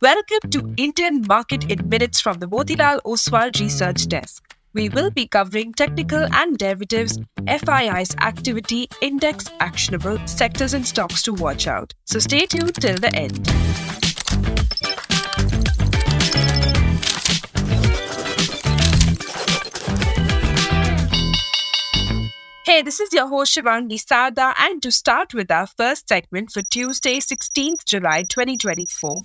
Welcome to Indian Market in Minutes from the Motilal Oswal Research Desk. We will be covering technical and derivatives, FII's activity, index actionable, sectors and stocks to watch out. So stay tuned till the end. Hey, this is your host Shivangi Sada, and to start with our first segment for Tuesday, 16th July 2024,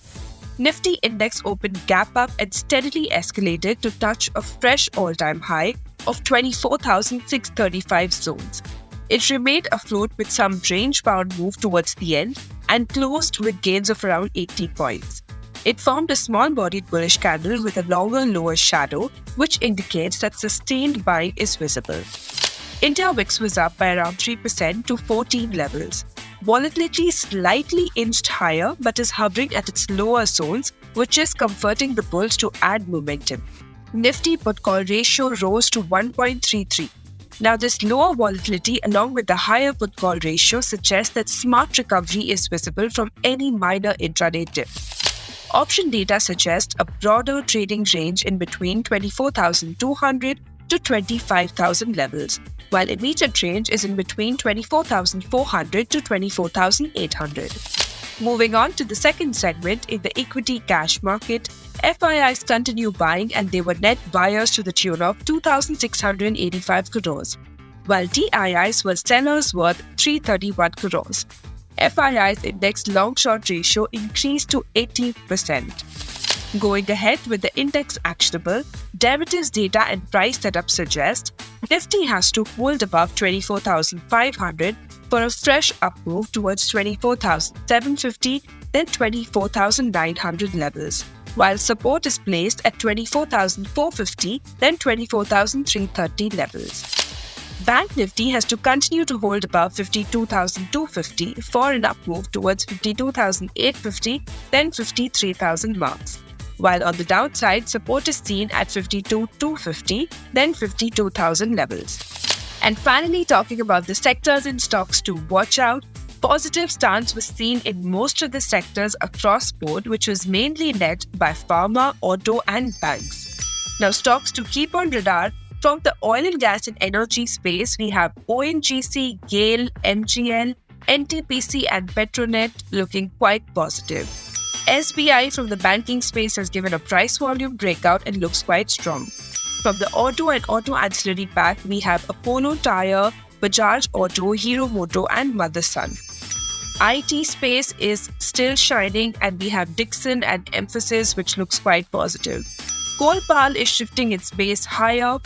Nifty index opened gap up and steadily escalated to touch a fresh all-time high of 24,635 zones. It remained afloat with some range-bound move towards the end and closed with gains of around 80 points. It formed a small-bodied bullish candle with a longer lower shadow, which indicates that sustained buying is visible. India VIX was up by around 3% to 14 levels. Volatility slightly inched higher but is hovering at its lower zones, which is comforting the bulls to add momentum. Nifty put-call ratio rose to 1.33. Now this lower volatility along with the higher put-call ratio suggests that smart recovery is visible from any minor intraday dip. Option data suggests a broader trading range in between 24,200 to 25,000 levels, while immediate range is in between 24,400 to 24,800. Moving on to the second segment, in the equity cash market, FIIs continue buying and they were net buyers to the tune of 2,685 crores, while DIIs were sellers worth 331 crores. FII's index long-short ratio increased to 80%. Going ahead with the index actionable, derivatives data and price setup suggest Nifty has to hold above 24,500 for a fresh up move towards 24,750, then 24,900 levels, while support is placed at 24,450, then 24,330 levels. Bank Nifty has to continue to hold above 52,250 for an up move towards 52,850, then 53,000 marks. While on the downside, support is seen at 52,250, then 52,000 levels. And finally, talking about the sectors and stocks to watch out, positive stance was seen in most of the sectors across board, which was mainly led by pharma, auto and banks. Now, stocks to keep on radar, from the oil and gas and energy space, we have ONGC, GAIL, MGL, NTPC and Petronet looking quite positive. SBI from the banking space has given a price volume breakout and looks quite strong. From the auto and auto ancillary pack, we have Apollo Tyre, Bajaj Auto, Hero Moto and Motherson. IT space is still shining and we have Dixon and Mphasis, which looks quite positive. Colpal is shifting its base higher.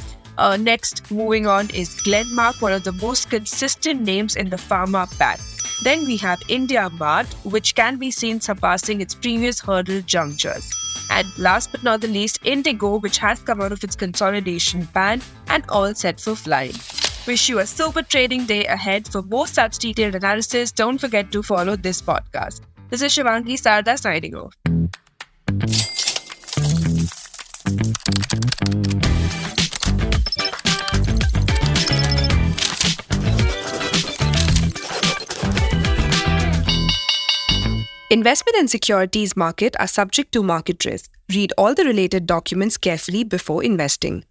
Next, moving on is Glenmark, one of the most consistent names in the pharma pack. Then we have India Mart, which can be seen surpassing its previous hurdle junctures. And last but not the least, Indigo, which has come out of its consolidation ban and all set for flying. Wish you a super trading day ahead. For more such detailed analysis, don't forget to follow this podcast. This is Shivangi Sarda signing off. Investment and securities market are subject to market risk. Read all the related documents carefully before investing.